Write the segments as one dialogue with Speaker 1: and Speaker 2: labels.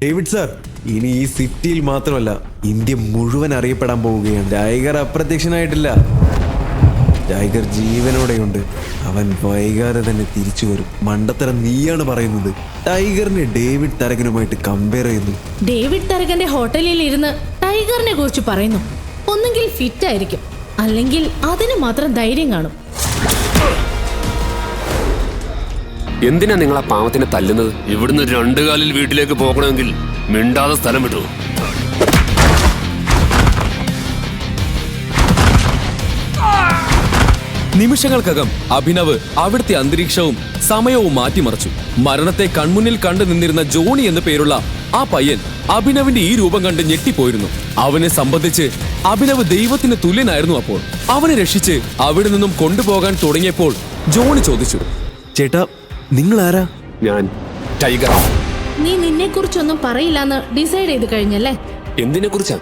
Speaker 1: David sir, ഇനി ഈ സിറ്റിയിൽ മാത്രമല്ല ഇന്ത്യ മുഴുവൻ അറിയപ്പെടാൻ പോവുകയാണ്. ടൈഗർ അപ്രത്യക്ഷനായിട്ടില്ല. ടൈഗർ ജീവനോടെയുണ്ട്. അവൻ വൈകാതെ തന്നെ തിരിച്ചു വരും. മണ്ടത്തരം നീയാണ് പറയുന്നത്. ടൈഗറിനെ ഡേവിഡ് തരകനുമായിട്ട് കമ്പയർ ചെയ്യുന്നു.
Speaker 2: ഡേവിഡ് തരകന്റെ ഹോട്ടലിൽ ഇരുന്ന് ടൈഗറിനെ കുറിച്ച് പറയുന്നു. ഒന്നെങ്കിൽ ഫിറ്റ് ആയിരിക്കും, അല്ലെങ്കിൽ അതിന് മാത്രം ധൈര്യം കാണും.
Speaker 3: എന്തിനാ നിങ്ങൾ ആ പാവത്തിനെ തല്ലുന്നത്? ഇവിടുന്ന് 2 കാലിൽ വീട്ടിലേക്ക് പോകണമെങ്കിൽ മിണ്ടാതെ സ്ഥലം വിട്ടു.
Speaker 4: നിമിഷങ്ങൾക്കകം അഭിനവ് അവിടുത്തെ അന്തരീക്ഷവും സമയവും മാറ്റിമറിച്ചു. മരണത്തെ കൺമുന്നിൽ കണ്ടു നിന്നിരുന്ന ജോണി എന്ന പേരുള്ള ആ പയ്യൻ അഭിനവിന്റെ ഈ രൂപം കണ്ട് ഞെട്ടിപ്പോയിരുന്നു. അവനെ സംബന്ധിച്ച് അഭിനവ് ദൈവത്തിന് തുല്യനായിരുന്നു. അപ്പോൾ അവനെ രക്ഷിച്ച് അവിടെ നിന്നും കൊണ്ടുപോകാൻ തുടങ്ങിയപ്പോൾ ജോണി ചോദിച്ചു,
Speaker 1: ചേട്ടാ, നിങ്ങൾ ആരാ?
Speaker 3: ഞാൻ ടൈഗർ.
Speaker 2: നീ നിന്നെ കുറിച്ചൊന്നും പറയില്ലെന്ന് ഡിസൈഡ് ചെയ്ത് കഴിഞ്ഞല്ലേ?
Speaker 3: എന്തിനെ കുറിച്ചാ?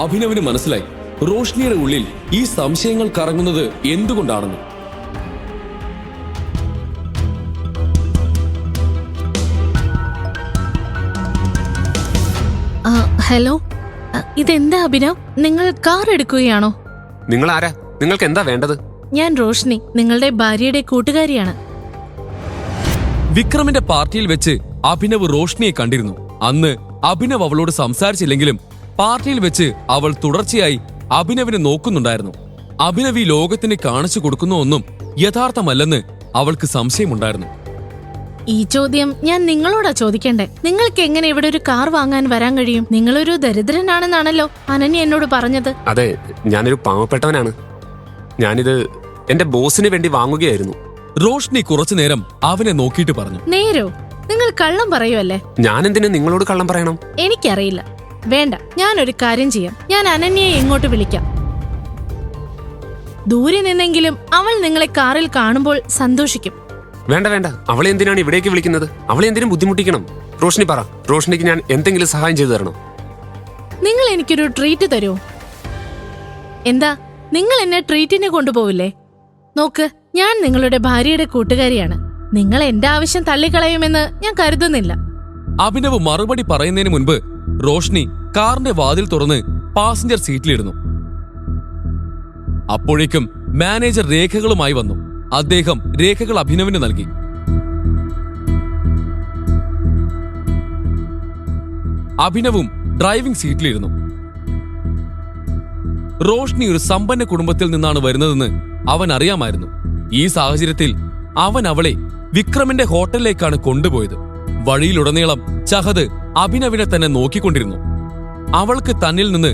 Speaker 4: അഭിനവിന് മനസ്സിലായി റോഷ്നിയുടെ ഉള്ളിൽ ഈ സംശയങ്ങൾ കറങ്ങുന്നത് എന്തുകൊണ്ടാണെന്ന്.
Speaker 2: ഹലോ, ഇതെന്താ അഭിനവ്? നിങ്ങൾ കാർ എടുക്കുകയാണോ?
Speaker 3: നിങ്ങൾ ആരാ? നിങ്ങൾക്ക് എന്താ വേണ്ടത്?
Speaker 2: ഞാൻ റോഷ്നി, നിങ്ങളുടെ ഭാര്യയുടെ കൂട്ടുകാരിയാണ്.
Speaker 4: വിക്രമിന്റെ പാർട്ടിയിൽ വെച്ച് അഭിനവ് റോഷ്നിയെ കണ്ടിരുന്നു. അന്ന് അഭിനവ് അവളോട് സംസാരിച്ചില്ലെങ്കിലും പാർട്ടിയിൽ വെച്ച് അവൾ തുടർച്ചയായി അഭിനവിനെ നോക്കുന്നുണ്ടായിരുന്നു. അഭിനവ് ഈ ലോകത്തിന് കാണിച്ചു കൊടുക്കുന്ന ഒന്നും യഥാർത്ഥമല്ലെന്ന് അവൾക്ക് സംശയമുണ്ടായിരുന്നു.
Speaker 2: ഈ ചോദ്യം ഞാൻ നിങ്ങളോടാ ചോദിക്കണ്ടേ? നിങ്ങൾക്ക് എങ്ങനെ ഇവിടെ ഒരു കാർ വാങ്ങാൻ വരാൻ കഴിയും? നിങ്ങളൊരു ദരിദ്രനാണെന്നാണല്ലോ അനന്യ എന്നോട് പറഞ്ഞത്.
Speaker 3: അതെ, ഞാനൊരു പാവപ്പെട്ടവനാണ്. ഞാനിത് എന്റെ ബോസിന് വേണ്ടി വാങ്ങുകയായിരുന്നു.
Speaker 4: റോഷ്നി കുറച്ചുനേരം അവനെ നോക്കിയിട്ട് പറഞ്ഞു,
Speaker 2: നേരോ? നിങ്ങൾ കള്ളം പറയുമല്ലേ?
Speaker 3: ഞാൻ എന്തിനു നിങ്ങളോട് കള്ളം പറയണം?
Speaker 2: എനിക്കറിയില്ല. വേണ്ട, ഞാനൊരു കാര്യം ചെയ്യാം. ഞാൻ അനന്യയെ ഇങ്ങോട്ട് വിളിക്കാം. ദൂരെ നിന്നെങ്കിലും അവൾ നിങ്ങളെ കാറിൽ കാണുമ്പോൾ സന്തോഷിക്കും.
Speaker 3: വേണ്ട വേണ്ട, അവളെ എന്തിനാണ് ഇവിടേക്ക് വിളിക്കുന്നത്? അവളെ എന്തിനും ബുദ്ധിമുട്ടിക്കണം? റോഷ്നി പറ, റോഷ്നിക്ക് ഞാൻ എന്തെങ്കിലും സഹായം ചെയ്തു തരണം.
Speaker 2: നിങ്ങൾ എനിക്കൊരു ട്രീറ്റ് തരുമോ? എന്താ, നിങ്ങൾ എന്നെ ട്രീറ്റിന് കൊണ്ടുപോവില്ലേ? നോക്ക്, ഞാൻ നിങ്ങളുടെ ഭാര്യയുടെ കൂട്ടുകാരിയാണ്. നിങ്ങൾ എന്റെ ആവശ്യം തള്ളിക്കളയുമെന്ന് ഞാൻ കരുതുന്നില്ല.
Speaker 4: അഭിനവ് മറുപടി പറയുന്നതിന് മുൻപ് റോഷ്നി കാറിന്റെ വാതിൽ തുറന്ന് പാസഞ്ചർ സീറ്റിലിരുന്നു. അപ്പോഴേക്കും മാനേജർ രേഖകളുമായി വന്നു. അദ്ദേഹം രേഖകൾ അഭിനവിന് നൽകി. അഭിനവും ഡ്രൈവിംഗ് സീറ്റിലിരുന്നു. റോഷ്നി ഒരു സമ്പന്ന കുടുംബത്തിൽ നിന്നാണ് വരുന്നതെന്ന് അവൻ അറിയാമായിരുന്നു. ഈ സാഹചര്യത്തിൽ അവൻ അവളെ വിക്രമിന്റെ ഹോട്ടലിലേക്കാണ് കൊണ്ടുപോയത്. വഴിയിലുടനീളം ചഹദ് അഭിനവിനെ തന്നെ നോക്കിക്കൊണ്ടിരുന്നു. അവൾക്ക് തന്നിൽ നിന്ന്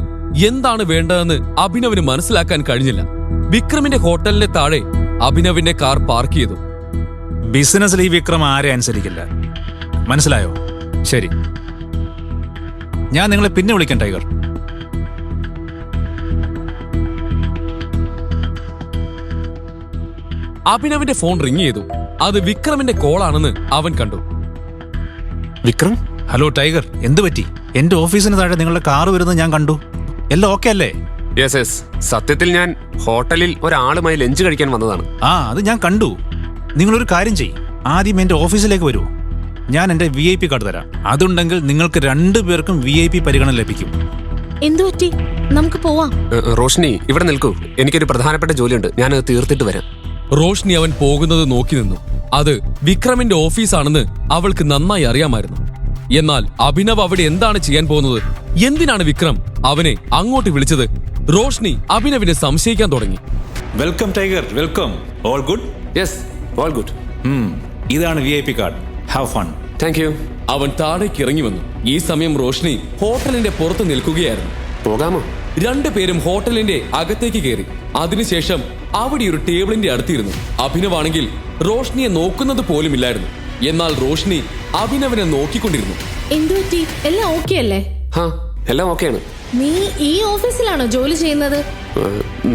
Speaker 4: എന്താണ് വേണ്ടതെന്ന് അഭിനവിന് മനസ്സിലാക്കാൻ കഴിഞ്ഞില്ല. വിക്രമിന്റെ ഹോട്ടലിന്റെ താഴെ അഭിനവിന്റെ കാർ പാർക്ക് ചെയ്തു.
Speaker 5: ബിസിനസ്സിൽ ഈ വിക്രം ആരെ അനുസരിക്കില്ല, മനസ്സിലായോ? ശരി, ഞാൻ നിങ്ങളെ പിന്നെ വിളിക്കാം ടൈഗർ.
Speaker 4: അഭിനവിന്റെ ഫോൺ റിങ് ചെയ്തു. അത് വിക്രമിന്റെ കോളാണെന്ന് അവൻ കണ്ടു.
Speaker 3: വിക്രം?
Speaker 5: ഹലോ ടൈഗർ, എന്തു പറ്റി? എന്റെ ഓഫീസിന് താഴെ നിങ്ങളുടെ കാർ വരുന്നത് ഞാൻ കണ്ടു. എല്ലാം ഓക്കെ അല്ലേ?
Speaker 3: യെസ് യെസ്, സത്യത്തിൽ ഞാൻ ഹോട്ടലിൽ ഒരാളുമായി ലഞ്ച് കഴിക്കാൻ വന്നതാണ്.
Speaker 5: അത് ഞാൻ കണ്ടു. നിങ്ങളൊരു കാര്യം ചെയ്യും, ആദ്യം എന്റെ ഓഫീസിലേക്ക് വരൂ. ഞാൻ എന്റെ VIP കാർഡ് തരാം. അതുണ്ടെങ്കിൽ നിങ്ങൾക്ക് 2 പേർക്കും VIP പരിഗണന ലഭിക്കും.
Speaker 2: എന്തുപറ്റി? നമുക്ക് പോവാം.
Speaker 3: റോഷ്നി, ഇവിടെ നിൽക്കൂ. എനിക്കൊരു പ്രധാനപ്പെട്ട ജോലിയുണ്ട്, ഞാനത് തീർത്തിട്ട് വരാം.
Speaker 4: റോഷ്നി അവൻ പോകുന്നത് നോക്കി നിന്നു. അത് വിക്രമിന്റെ ഓഫീസാണെന്ന് അവൾക്ക് നന്നായി അറിയാമായിരുന്നു. എന്നാൽ അഭിനവ് അവിടെ എന്താണ് ചെയ്യാൻ പോകുന്നത്? എന്തിനാണ് വിക്രം അവനെ അങ്ങോട്ട് വിളിച്ചത്? റോഷ്നി അഭിനവിനെ സംശയിക്കാൻ തുടങ്ങി.
Speaker 5: Welcome tiger, welcome. All good?
Speaker 3: Yes, all good.
Speaker 5: ഇതാണ് VIP card. Have fun.
Speaker 3: Thank you.
Speaker 4: അവൻ താഴേക്ക് ഇറങ്ങി വന്നു. ഈ സമയം റോഷ്നി ഹോട്ടലിന്റെ പുറത്ത് നിൽക്കുകയായിരുന്നു.
Speaker 3: പോകാമോ?
Speaker 4: 2 പേരും ഹോട്ടലിന്റെ അകത്തേക്ക് കയറി. അതിനുശേഷം അവിടെ ഒരു ടേബിളിന്റെ അടുത്തിരുന്നു. അഭിനവാണെങ്കിൽ റോഷ്നിയെ നോക്കുന്നത് പോലുമില്ലായിരുന്നു. എന്നാൽ റോഷ്നി അഭിനവിനെ നോക്കിക്കൊണ്ടിരുന്നു.
Speaker 2: എന്തുപറ്റി? എല്ലാം ഓക്കെ അല്ലേ?
Speaker 3: എല്ലാം ഓക്കെയാണ്.
Speaker 2: നീ ഈ ഓഫീസിലാണോ ജോലി ചെയ്യുന്നത്?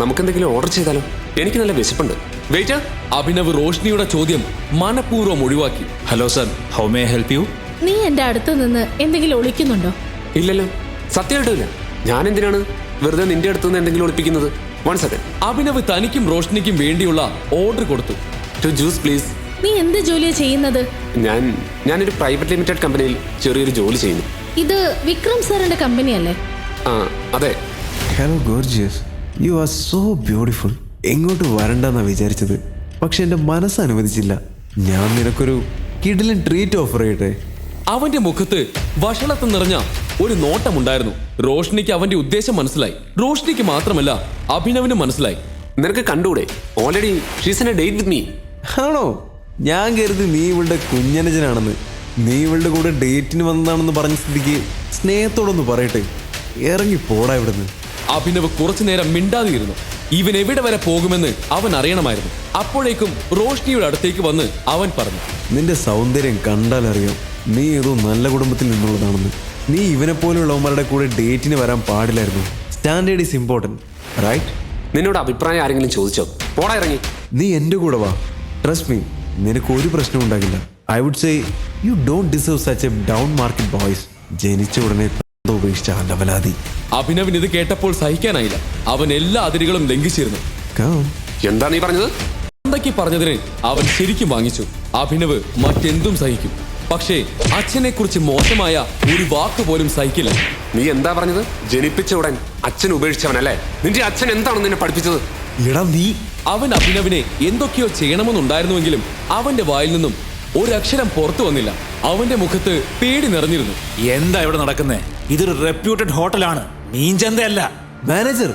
Speaker 3: നമുക്കെന്തെങ്കിലും ഓർഡർ ചെയ്താലോ? എനിക്ക് നല്ല വിശപ്പുണ്ട്. വെയിറ്റർ.
Speaker 4: അഭിനവ് റോഷ്നിയുടെ ചോദ്യം മനഃപൂർവ്വം ഒഴിവാക്കി.
Speaker 5: Hello sir, how may I help you?
Speaker 2: നീ എന്റെ അടുത്ത് നിന്ന് എന്തെങ്കിലും ഒളിക്കുന്നുണ്ടോ?
Speaker 3: ഇല്ലല്ലോ, സത്യമായിട്ടില്ല. ഞാൻ എന്തിനാണ് വെറുതെ നിന്റെ അടുത്തുനിന്ന് എന്തെങ്കിലും ഒളിപ്പിക്കുന്നത്? 1 സെക്കൻഡ്.
Speaker 4: അഭിനവ് തനിക്കും റോഷ്നിക്കും വേണ്ടിയുള്ള ഓർഡർ കൊടുത്തു.
Speaker 3: 2 ജ്യൂസ് പ്ലീസ്.
Speaker 2: നീ എന്ത് ജോലിയാ ചെയ്യുന്നത്?
Speaker 3: ഞാനൊരു പ്രൈവറ്റ് ലിമിറ്റഡ് കമ്പനിയിൽ ചെറിയൊരു ജോലി ചെയ്യുന്നു.
Speaker 2: ഇത് വിക്രം സാറിന്റെ കമ്പനി അല്ലേ?
Speaker 3: ആ അതെ.
Speaker 1: Hello gorgeous, you are so beautiful. എങ്ങോട്ട് വരണ്ടെന്നാ വിചാരിച്ചത്, പക്ഷെ എൻ്റെ മനസ്സ് അനുവദിച്ചില്ല. ഞാൻ നിനക്കൊരു കിടിലൻ ട്രീറ്റ് ഓഫർ ചെയ്യട്ടെ.
Speaker 4: അവന്റെ മുഖത്ത് വഷളത്ത് നിറഞ്ഞ ഒരു നോട്ടമുണ്ടായിരുന്നു. റോഷ്നിക്ക് അവന്റെ ഉദ്ദേശം മനസ്സിലായി. റോഷ്നിക്ക് മാത്രമല്ല അഭിനവിനും മനസ്സിലായി.
Speaker 3: നിനക്ക് കണ്ടൂടെ, already she's in a date with me.
Speaker 1: ആണോ? ഞാൻ കരുതി നീ ഇവളുടെ കുഞ്ഞനുജനാണെന്ന്. നീ ഇവളുടെ കൂടെ ഡേറ്റിന് വന്നതാണെന്ന് പറഞ്ഞ സ്ഥിതിക്ക് സ്നേഹത്തോടൊന്ന് പറയട്ടെ, ഇറങ്ങി പോടാ ഇവിടുന്ന്.
Speaker 4: അഭിനവ് കുറച്ചു നേരം മിണ്ടാതിരുന്നു. ഇവൻ എവിടെ വരെ പോകുമെന്ന് അവൻ അറിയണമായിരുന്നു. അപ്പോഴേക്കും റോഷ്നിയുടെ അടുത്തേക്ക് വന്ന് അവൻ പറഞ്ഞു,
Speaker 1: നിന്റെ സൗന്ദര്യം കണ്ടാലറിയാം നീ ഏതോ നല്ല കുടുംബത്തിൽ നിന്നുള്ളതാണെന്ന്. നീ ഇവനെ പോലെയുള്ളവന്മാരുടെ കൂടെ ഡേറ്റിന് വരാൻ പാടില്ലായിരുന്നു. Standard is important, right?
Speaker 3: നിന്നോട് അഭിപ്രായം ആരെങ്കിലും ചോദിച്ചോ? പോടാ ഇറങ്ങി.
Speaker 1: നീ എൻ്റെ കൂടെ വാ. ട്രസ്റ്റ് മീ, നിനക്ക് ഒരു പ്രശ്നവും ഉണ്ടാകില്ല. I would say you don't deserve such a down market boys. ജനിച്ച ഉടനെ ഉപേക്ഷിച്ച അലവലാതി.
Speaker 4: അഭിനവിന് ഇത് കേട്ടപ്പോൾ സഹിക്കാനായില്ല. അവൻ എല്ലാ അതിരുകളും ലംഘിച്ചിരുന്നു.
Speaker 3: എന്താ നീ പറഞ്ഞത്?
Speaker 4: എന്തൊക്കെ പറഞ്ഞതിന് അവൻ ശരിക്കും വാങ്ങിച്ചു. അഭിനവ് മറ്റെന്തും സഹിക്കും, പക്ഷേ അച്ഛനെ കുറിച്ച് മോശമായ ഒരു വാക്ക് പോലും സഹിക്കില്ല.
Speaker 3: നീ എന്താ പറഞ്ഞത്? ജനിപ്പിച്ച ഉടൻ അച്ഛൻ ഉപേക്ഷിച്ചവനല്ലേ? നിന്റെ അച്ഛൻ എന്താണ് നിന്നെ പഠിപ്പിച്ചത്?
Speaker 1: എടാ നീ.
Speaker 4: അവൻ അഭിനവിനെ എന്തൊക്കെയോ ചെയ്യണമെന്നുണ്ടായിരുന്നുവെങ്കിലും അവന്റെ വായിൽ നിന്നും ഒരക്ഷരം പുറത്തു വന്നില്ല. അവന്റെ മുഖത്ത് പേടി നിറഞ്ഞിരുന്നു.
Speaker 5: എന്താ ഇവിടെ നടക്കുന്നേ? ഇതൊരു റെപ്യൂട്ടഡ് ഹോട്ടലാണ്, മീൻചന്തയല്ല.
Speaker 1: മാനേജർ,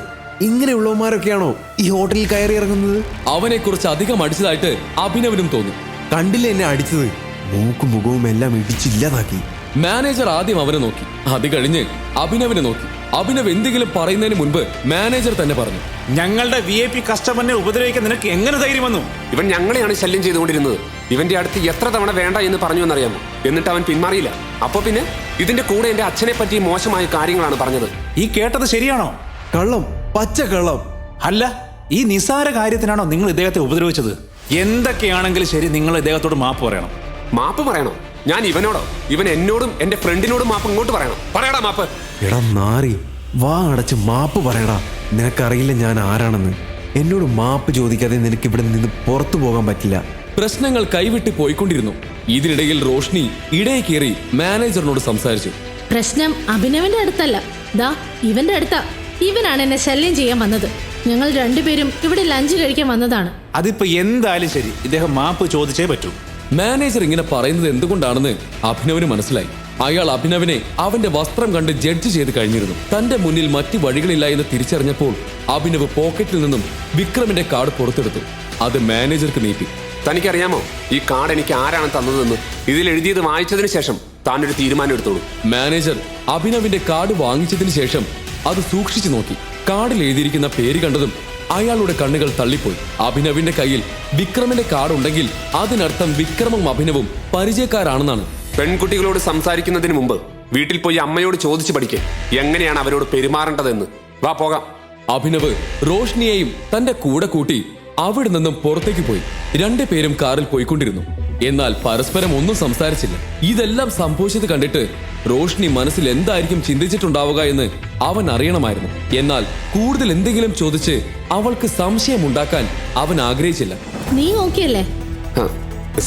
Speaker 1: ഇങ്ങനെയുള്ളവന്മാരൊക്കെയാണോ ഈ ഹോട്ടലിൽ കയറി ഇറങ്ങുന്നത്?
Speaker 4: അവനെ കുറിച്ച് അധികം അടിച്ചതായിട്ട് അഭിനവിനും തോന്നി.
Speaker 1: കണ്ടില്ല എന്നെ അടിച്ചത്? മൂക്കും മുഖവും എല്ലാം ഇടിച്ചില്ലാതാക്കി.
Speaker 4: മാനേജർ ആദ്യം അവനെ നോക്കി, അത് കഴിഞ്ഞ് അഭിനവിനെ നോക്കി. അഭിനവ് എന്തെങ്കിലും പറയുന്നതിന് മുൻപ് മാനേജർ തന്നെ പറഞ്ഞു,
Speaker 5: ഞങ്ങളുടെ VIP കസ്റ്റമറിനെ ഉപദ്രവിക്കാൻ നിനക്ക് എങ്ങനെ ധൈര്യം വന്നു?
Speaker 3: ഇവൻ ഞങ്ങളെയാണ് ശല്യം ചെയ്തുകൊണ്ടിരുന്നത്. ഇവന്റെ അടുത്ത് എത്ര തവണ വേണ്ട എന്ന് പറഞ്ഞു എന്നറിയാമോ? എന്നിട്ട് അവൻ പിന്മാറിയില്ല. അപ്പൊ പിന്നെ ഇതിന്റെ കൂടെ എന്റെ അച്ഛനെ പറ്റി മോശമായ കാര്യങ്ങളാണ് പറഞ്ഞത്.
Speaker 5: ഈ കേട്ടത് ശരിയാണോ?
Speaker 1: കള്ളം, പച്ച കള്ളം.
Speaker 5: അല്ല, ഈ നിസാര കാര്യത്തിനാണോ നിങ്ങൾ ഇദ്ദേഹത്തെ ഉപദ്രവിച്ചത്? എന്തൊക്കെയാണെങ്കിലും ശരി, നിങ്ങൾ ഇദ്ദേഹത്തോട് മാപ്പ് പറയണം.
Speaker 3: മാപ്പ് പറയണോ? ഞാൻ ഇവനോടോ? ഇവൻ എന്നോടും എന്റെ ഫ്രണ്ടിനോടും മാപ്പ് ഇങ്ങോട്ട് പറയണം. പറയടാ മാപ്പ്.
Speaker 1: എടാ നാറി, വാ അടച്ച് മാപ്പ് പറയടാ. നിനക്കറിയില്ല ഞാൻ ആരാണെന്ന്. എന്നോട് മാപ്പ് ചോദിക്കാതെ നിനക്ക് ഇവിടെ നിന്ന് പുറത്തു പോകാൻ പറ്റില്ല.
Speaker 4: പ്രശ്നങ്ങൾ കൈവിട്ട് പോയിക്കൊണ്ടിരുന്നു. ഇതിനിടയിൽ റോഷ്നി ഇടയിൽ കയറി മാനേജറിനോട് സംസാരിച്ചു.
Speaker 2: പ്രശ്നം അഭിനവന്റെ അടുത്തല്ല, ദാ ഇവന്റെ അടുത്താ. ഇവനാണ് എന്നെ ശല്യം ചെയ്യാൻ വന്നത്. ഞങ്ങൾ രണ്ടുപേരും ഇവിടെ ലഞ്ച് കഴിക്കാൻ വന്നതാണ്.
Speaker 5: അതിപ്പോ എന്തായാലും ശരി, ഇദ്ദേഹം മാപ്പ് ചോദിച്ചേ പറ്റൂ.
Speaker 4: മാനേജർ ഇങ്ങനെ പറയുന്നത് എന്തുകൊണ്ടാണെന്ന് അഭിനവിന് മനസ്സിലായി. അയാൾ അഭിനവിനെ അവന്റെ വസ്ത്രം കണ്ട് ജഡ്ജ് ചെയ്ത് കഴിഞ്ഞിരുന്നു. തന്റെ മുന്നിൽ മറ്റു വഴികളില്ല എന്ന് തിരിച്ചറിഞ്ഞപ്പോൾ അഭിനവ് പോക്കറ്റിൽ നിന്നും വിക്രമിന്റെ കാർഡ് പുറത്തെടുത്തു. അത് മാനേജർക്ക് നീട്ടി.
Speaker 3: തനിക്കറിയാമോ ഈ കാർഡ് എനിക്ക് ആരാണ് തന്നതെന്ന്? ഇതിൽ എഴുതിയത് വായിച്ചതിന് ശേഷം താനൊരു തീരുമാനം എടുത്തോളൂ.
Speaker 4: മാനേജർ അഭിനവിന്റെ കാർഡ് വാങ്ങിച്ചതിന് ശേഷം അത് സൂക്ഷിച്ചു നോക്കി. കാർഡിൽ എഴുതിയിരിക്കുന്ന പേര് കണ്ടതും അയാളുടെ കണ്ണുകൾ തള്ളിപ്പോയി. അഭിനവിന്റെ കയ്യിൽ വിക്രമിന്റെ കാർഡ് ഉണ്ടെങ്കിൽ അതിനർത്ഥം വിക്രമും അഭിനവും പരിചയക്കാരാണെന്നാണ്.
Speaker 3: പെൺകുട്ടികളോട് സംസാരിക്കുന്നതിന് മുമ്പ് വീട്ടിൽ പോയി അമ്മയോട് ചോദിച്ചു പഠിക്കേ എങ്ങനെയാണ് അവരോട് പെരുമാറേണ്ടതെന്ന്. വാ പോകാം.
Speaker 4: അഭിനവ് റോഷ്നിയെയും തന്റെ കൂടെ കൂട്ടി അവിടെ നിന്നും പുറത്തേക്ക് പോയി. രണ്ടുപേരും കാറിൽ പോയിക്കൊണ്ടിരുന്നു. എന്നാൽ പരസ്പരം ഒന്നും സംസാരിച്ചില്ല. ഇതെല്ലാം സംഭവിച്ചത് കണ്ടിട്ട് റോഷ്നി മനസ്സിൽ എന്തായിരിക്കും ചിന്തിച്ചിട്ടുണ്ടാവുക എന്ന് അവൻ അറിയണമായിരുന്നു. എന്നാൽ കൂടുതൽ എന്തെങ്കിലും ചോദിച്ച് അവൾക്ക് സംശയമുണ്ടാക്കാൻ അവൻ ആഗ്രഹിച്ചില്ല.
Speaker 2: നീ ഓക്കെ അല്ലേ?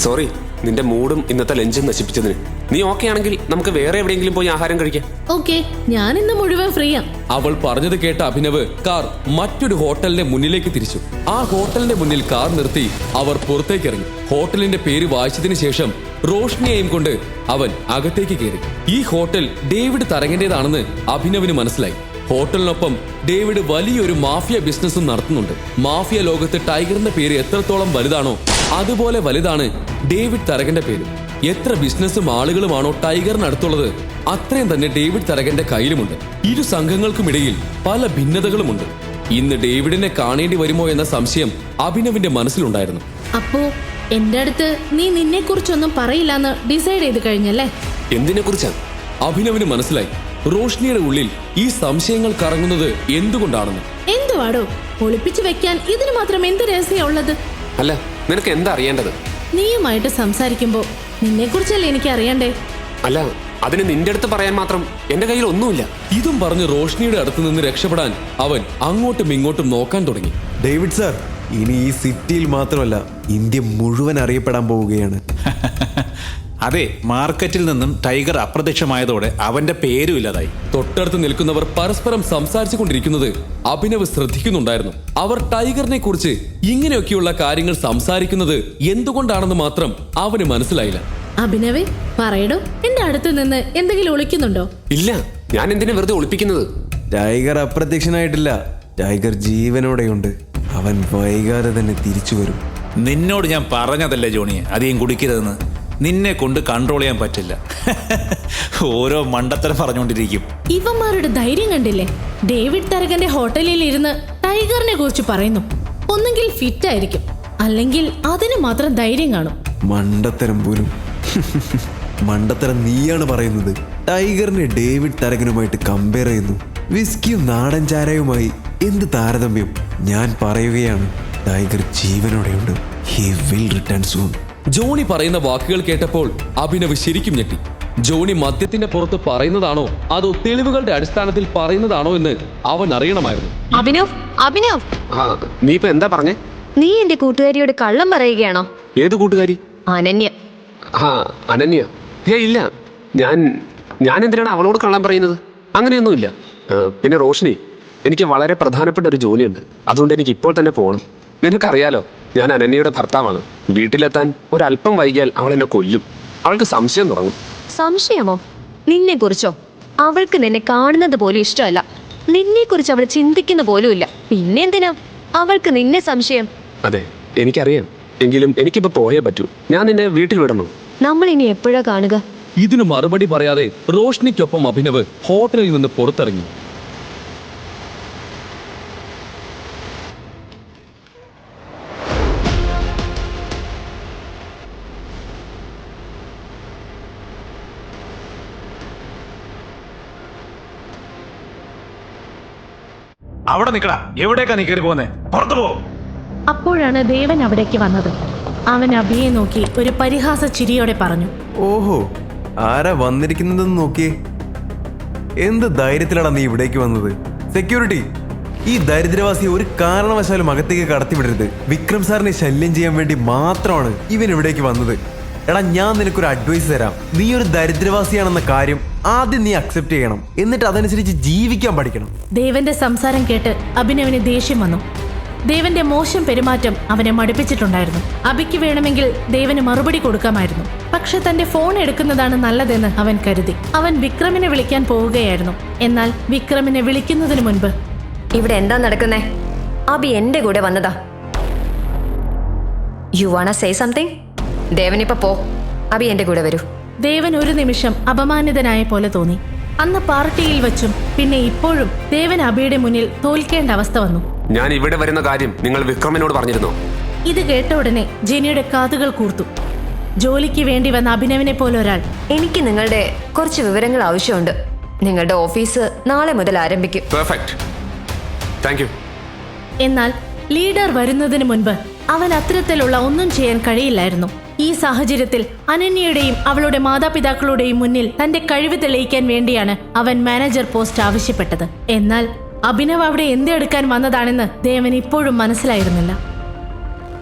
Speaker 3: സോറി, നിന്റെ മൂഡും ഇന്നത്തെ ലഞ്ചും നശിപ്പിച്ചതിന്. നീ ഓക്കെ ആണെങ്കിൽ നമുക്ക് വേറെ എവിടെയെങ്കിലും പോയി ആഹാരം കഴിക്കാം.
Speaker 2: ഓക്കെ, ഞാൻ ഇന്ന് മുഴുവൻ ഫ്രീയാ.
Speaker 4: അവൾ പറഞ്ഞത് കേട്ട അഭിനവ് കാർ മറ്റൊരു ഹോട്ടലിന്റെ മുന്നിലേക്ക് തിരിച്ചു. ആ ഹോട്ടലിന്റെ മുന്നിൽ കാർ നിർത്തി അവർ പുറത്തേക്ക് ഇറങ്ങി. ഹോട്ടലിന്റെ പേര് വായിച്ചതിന് ശേഷം റോഷ്നിയെയും കൊണ്ട് അവൻ അകത്തേക്ക് കയറി. ഈ ഹോട്ടൽ ഡേവിഡ് തരകന്റേതാണെന്ന് അഭിനവിന് മനസ്സിലായി. ഹോട്ടലിനൊപ്പം ഡേവിഡ് വലിയൊരു മാഫിയ ബിസിനസ്സും നടത്തുന്നുണ്ട്. മാഫിയ ലോകത്ത് ടൈഗറിന്റെ പേര് എത്രത്തോളം വലുതാണോ അതുപോലെ വലുതാണ് ഡേവിഡ് തരകന്റെ പേര്. എത്ര ബിസിനസ്സും ആളുകളുമാണോ ടൈഗറിനടുത്തുള്ളത് അത്രയും തന്നെ ഡേവിഡ് തരകന്റെ കയ്യിലുമുണ്ട്. ഇരു സംഘങ്ങൾക്കുമിടയിൽ പല ഭിന്നതകളുമുണ്ട്. ഇന്ന് ഡേവിഡിനെ കാണേണ്ടി വരുമോ എന്ന സംശയം അഭിനവിന്റെ മനസ്സിലുണ്ടായിരുന്നു.
Speaker 2: അപ്പോ എന്റെ അടുത്ത് നീ നിന്നെ കുറിച്ചൊന്നും പറയില്ലെന്ന് ഡിസൈഡ് ചെയ്ത് കഴിഞ്ഞല്ലേ?
Speaker 3: എന്തിനെ കുറിച്ചാണ്?
Speaker 4: അഭിനവിന് മനസ്സിലായി റോഷ്നിയുടെ ഉള്ളിൽ ഈ സംശയങ്ങൾ കറങ്ങുന്നത് എന്തുകൊണ്ടാണെന്ന്.
Speaker 2: എന്തുവാടോ ഒളിപ്പിച്ചു വെക്കാൻ ഇതിന് മാത്രം എന്ത് രഹസ്യം ഉള്ളത്?
Speaker 3: അല്ല, നിനക്ക് എന്താ അറിയേണ്ടത്?
Speaker 2: നീയുമായിട്ട് സംസാരിക്കുമ്പോ നിന്നെ കുറിച്ചല്ലേ എനിക്ക് അറിയണ്ടേ?
Speaker 3: അല്ല, അതിന് നിന്റെ അടുത്ത് പറയാൻ മാത്രം എന്റെ കയ്യിൽ ഒന്നുമില്ല.
Speaker 4: ഇതും പറഞ്ഞ് റോഷ്നിയുടെ അടുത്ത് നിന്ന് രക്ഷപ്പെടാൻ അവൻ അങ്ങോട്ടും ഇങ്ങോട്ടും നോക്കാൻ തുടങ്ങി.
Speaker 1: ഡേവിഡ് സാർ, ഇനി ഈ സിറ്റിയിൽ മാത്രമല്ല ഇന്ത്യ മുഴുവൻ അറിയപ്പെടാൻ പോവുകയാണ്.
Speaker 5: അതെ, മാർക്കറ്റിൽ നിന്നും ടൈഗർ അപ്രത്യക്ഷമായതോടെ അവന്റെ പേരും ഇല്ലാതായി.
Speaker 4: തൊട്ടടുത്ത് നിൽക്കുന്നവർ പരസ്പരം സംസാരിച്ചു കൊണ്ടിരിക്കുന്നത് അഭിനവ് ശ്രദ്ധിക്കുന്നുണ്ടായിരുന്നു. അവർ ടൈഗറിനെ കുറിച്ച് ഇങ്ങനെയൊക്കെയുള്ള കാര്യങ്ങൾ സംസാരിക്കുന്നത് എന്തുകൊണ്ടാണെന്ന് മാത്രം അവന് മനസ്സിലായില്ല.
Speaker 2: അഭിനവേ, പറയടോ, എന്റെ അടുത്ത് നിന്ന് എന്തെങ്കിലും ഒളിക്കുന്നുണ്ടോ?
Speaker 3: ഇല്ല, ഞാൻ എന്തിനാ വെറുതെ ഒളിപ്പിക്കുന്നത്?
Speaker 1: ടൈഗർ അപ്രത്യക്ഷനായിട്ടില്ല. ടൈഗർ ജീവനോടെയുണ്ട്. അവൻ വൈകാതെ തന്നെ തിരിച്ചു വരും.
Speaker 5: നിന്നോട് ഞാൻ പറഞ്ഞതല്ലേ ജോണി, അധികം കുടിക്കരുതെന്ന്. നിന്നെ കൊണ്ട് കൺട്രോൾ ചെയ്യാൻ പറ്റില്ല. ഓരോ മണ്ടത്തരം പറഞ്ഞുകൊണ്ടിരിക്കും.
Speaker 2: ഇവന്മാരുടെ ധൈര്യം കണ്ടില്ലേ? ഡേവിഡ് തരകന്റെ ഹോട്ടലിൽ ഇരുന്ന് ടൈഗറിനെ കുറിച്ച് പറയുന്നു. ഒന്നെങ്കിൽ ഫിറ്റ് ആയിരിക്കും, അല്ലെങ്കിൽ അതിന് മാത്രം ധൈര്യം കാണും.
Speaker 1: മണ്ടത്തരം പോലും. മണ്ടത്തരം നീയാണ് പറയുന്നത്. ടൈഗറിനെ ഡേവിഡ് തരകനുമായിട്ട് കമ്പയർ ചെയ്യുന്നു. വിസ്കിയും നാടൻ ചാരയുമായി എന്ത് താരതമ്യം? ഞാൻ പറയുകയാണ്, ടൈഗർ ജീവനോടെയുണ്ട്. He will return soon.
Speaker 4: Johnny പറയുന്ന വാക്കുകൾ കേട്ടപ്പോൾ അഭിനവ് ശരിക്കും ഞെട്ടി. ജോണി മദ്യത്തിന്റെ പുറത്ത് പറയുന്നതാണോ അതോ തെളിവുകളുടെ അടിസ്ഥാനത്തിൽ പറയുന്നതാണോ എന്ന് അവൻ അറിയണമായിരുന്നു.
Speaker 6: അഭിനവ്,
Speaker 3: നീ ഇപ്പൊ എന്താ പറഞ്ഞേ?
Speaker 6: നീ എന്റെ കൂട്ടുകാരിയോട് കള്ളം പറയുകയാണോ?
Speaker 3: ഏത് കൂട്ടുകാരി?
Speaker 6: അനന്യ.
Speaker 3: അനന്യ? ഇല്ല, ഞാൻ എന്തിനാണ് അവളോട് കള്ളം പറയുന്നത്? അങ്ങനെയൊന്നുമില്ല. പിന്നെ റോഷിനി, എനിക്ക് വളരെ പ്രധാനപ്പെട്ട ഒരു ജോലിയുണ്ട്. അതുകൊണ്ട് എനിക്ക് ഇപ്പോൾ തന്നെ പോകണം. നിനക്കറിയാലോ, ഞാൻ അനന്യയുടെ ഭർത്താവാണ്. വീട്ടിലെത്താൻ ഒരല്പം വൈകിയാൽ അവൾ എന്നെ കൊല്ലും. അവൾക്ക് സംശയം തുടങ്ങും.
Speaker 6: സംശയമോ? നിന്നെ കുറിച്ചോ? അവൾക്ക് നിന്നെ കാണുന്നത് പോലും ഇഷ്ടമല്ല. നിന്നെ കുറിച്ച് അവൾ ചിന്തിക്കുന്ന പോലുമില്ല. പിന്നെന്തിനാ അവൾക്ക് നിന്നെ സംശയം?
Speaker 3: അതെ, എനിക്കറിയാം. എങ്കിലും എനിക്കിപ്പോ പോയേ പറ്റൂ. ഞാൻ നിന്നെ വീട്ടിൽ വിടണോ?
Speaker 6: നമ്മൾ ഇനി എപ്പോഴാ കാണുക?
Speaker 4: ഇതിന് മറുപടി പറയാതെ റോഷ്നിക്കൊപ്പം അഭിനവ് ഹോട്ടലിൽ നിന്ന് പുറത്തിറങ്ങി.
Speaker 5: അവിടെ നിക്കടാ. എവിടേക്കാ നീ കയറി പോകുന്നേ? പുറത്തു പോ.
Speaker 2: അപ്പോഴാണ് ദേവൻ അവിടേക്ക് വന്നത്. അവൻ അഭിയെ നോക്കി ഒരു പരിഹാസ ചിരിയോടെ പറഞ്ഞു,
Speaker 1: ഓഹോ, ആരാ വന്നിരിക്കുന്നതെന്ന് നോക്കിയേ. എന്ത് ധൈര്യത്തിലാണ് നീ ഇവിടേക്ക് വന്നത്? സെക്യൂരിറ്റി, ഈ ദരിദ്രവാസിയെ ഒരു കാരണവശാലും അകത്തേക്ക് കടത്തിവിടരുത്. വിക്രം സാറിനെ ശല്യം ചെയ്യാൻ വേണ്ടി മാത്രമാണ് ഇവൻ ഇവിടേക്ക് വന്നത്. എടാ, ഞാൻ നിനക്കൊരു അഡ്വൈസ് തരാം. നീ ഒരു ദരിദ്രവാസിയാണെന്ന കാര്യം ആദ്യം നീ അക്സെപ്റ്റ് ചെയ്യണം. എന്നിട്ട് അതനുസരിച്ച് ജീവിക്കാൻ പഠിക്കണം.
Speaker 2: ദേവന്റെ സംസാരം കേട്ട് അഭിനവിന് ദേഷ്യം വന്നു. ദേവന്റെ മോശം പെരുമാറ്റം അവനെ മടുപ്പിച്ചിട്ടുണ്ടായിരുന്നു. അഭിക്ക് വേണമെങ്കിൽ ദേവന് മറുപടി കൊടുക്കാമായിരുന്നു. പക്ഷെ തന്റെ ഫോൺ എടുക്കുന്നതാണ് നല്ലതെന്ന് അവൻ കരുതി. അവൻ വിക്രമിനെ വിളിക്കാൻ പോവുകയായിരുന്നു. എന്നാൽ വിക്രമിനെ വിളിക്കുന്നതിന് മുൻപ്,
Speaker 6: ഇവിടെ എന്താ നടക്കുന്നേ? അഭി എന്റെ കൂടെ വന്നതാ. You wanna say something? ദേവനിപ്പോ പോ. അഭി എന്റെ കൂടെ വരൂ.
Speaker 2: ദേവൻ ഒരു നിമിഷം അപമാനിതനായ പോലെ തോന്നി. അന്ന് പാർട്ടിയിൽ വെച്ചും പിന്നെ ഇപ്പോഴും ദേവൻ അഭിയുടെ മുന്നിൽ തോൽക്കേണ്ട അവസ്ഥ വന്നു.
Speaker 3: ഞാൻ ഇവിടെ വരുന്ന കാര്യം നിങ്ങൾ വിക്രമിനോട് പറഞ്ഞിരുന്നോ?
Speaker 2: ഇത് കേട്ട ഉടനെ ജെനിയുടെ കാതുകൾ കൂർത്തു. ജോലിക്ക് വേണ്ടി വന്ന അഭിനവിനെ പോലെ ഒരാൾ.
Speaker 6: എനിക്ക് നിങ്ങളുടെ കുറച്ച് വിവരങ്ങൾ ആവശ്യമുണ്ട്. നിങ്ങളുടെ ഓഫീസ് നാളെ മുതൽ ആരംഭിക്കും.
Speaker 3: Perfect, thank you.
Speaker 2: എന്നാൽ ലീഡർ വരുന്നതിന് മുൻപ് അവൻ അത്തരത്തിലുള്ള ഒന്നും ചെയ്യാൻ കഴിയില്ലായിരുന്നു. ഈ സാഹചര്യത്തിൽ അനന്യയുടെയും അവളുടെ മാതാപിതാക്കളുടെയും മുന്നിൽ തന്റെ കഴിവ് തെളിയിക്കാൻ വേണ്ടിയാണ് അവൻ മാനേജർ പോസ്റ്റ് ആവശ്യപ്പെട്ടത്. എന്നാൽ അഭിനവ് അവിടെ എന്തെടുക്കാൻ വന്നതാണെന്ന് ദേവൻ ഇപ്പോഴും മനസ്സിലായിരുന്നില്ല.